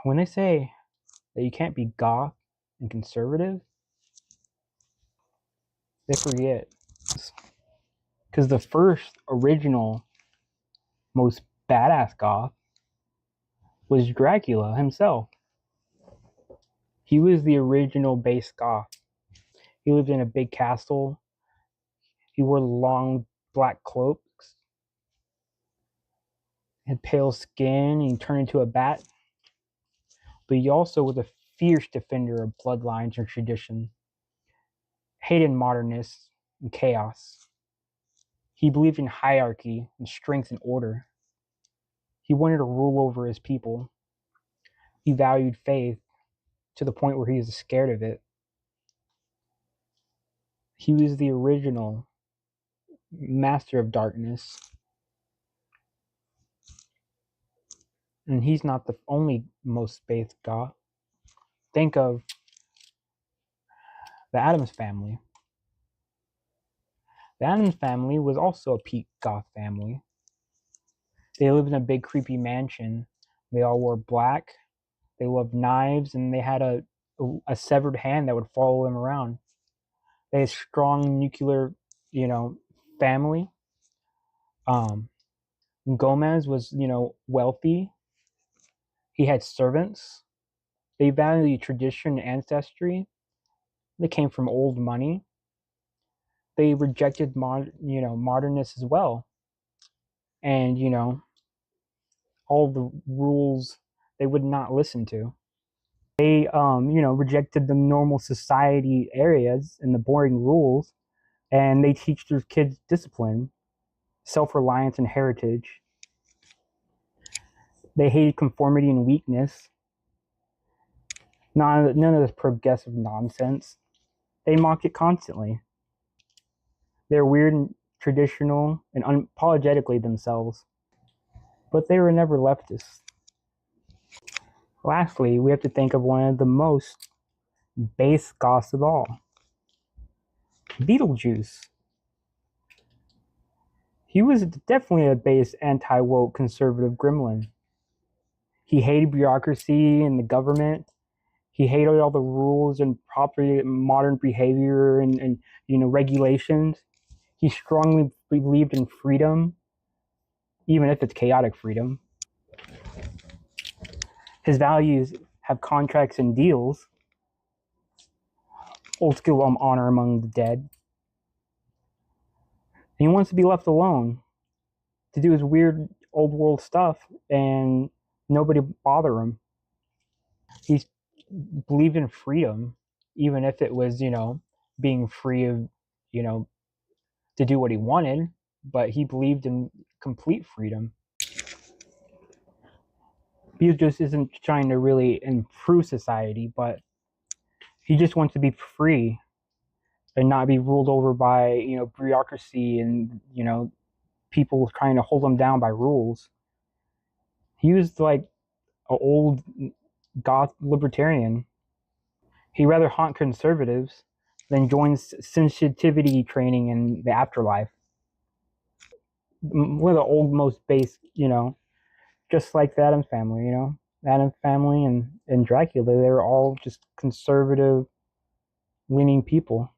When they say that you can't be goth and conservative, they forget. Because the first original, most badass goth was Dracula himself. He was the original base goth. He lived in a big castle. He wore long black cloaks, had pale skin, and he turned into a bat. But he also was a fierce defender of bloodlines and tradition, hated modernists and chaos. He believed in hierarchy and strength and order. He wanted to rule over his people. He valued faith to the point where he was scared of it. He was the original master of darkness. And he's not the only most based goth. Think of the Addams family. The Addams family was also a peak goth family. They lived in a big creepy mansion. They all wore black. They loved knives, and they had a severed hand that would follow them around. They had a strong nuclear, family. Gomez was, wealthy. He had servants. They valued tradition and ancestry. They came from old money. They rejected modernists as well. And, all the rules they would not listen to. They, rejected the normal society areas and the boring rules, and they teach their kids discipline, self-reliance, and heritage. They hated conformity and weakness. None of this progressive nonsense. They mocked it constantly. They're weird and traditional and unapologetically themselves, but they were never leftists. Lastly, we have to think of one of the most base goths of all, Beetlejuice. He was definitely a base anti-woke conservative gremlin. He hated bureaucracy and the government. He hated all the rules and proper modern behavior and regulations. He strongly believed in freedom, even if it's chaotic freedom. His values have contracts and deals, old school honor among the dead. And he wants to be left alone to do his weird old world stuff and nobody bother him. He believed in freedom, even if it was, being free of, to do what he wanted, but he believed in complete freedom. Beetlejuice isn't trying to really improve society, but he just wants to be free and not be ruled over by, bureaucracy and, people trying to hold him down by rules. He was like an old goth libertarian. He'd rather haunt conservatives than join sensitivity training in the afterlife. One of the old most base, just like the Addams family, the Addams family and Dracula, they were all just conservative leaning people.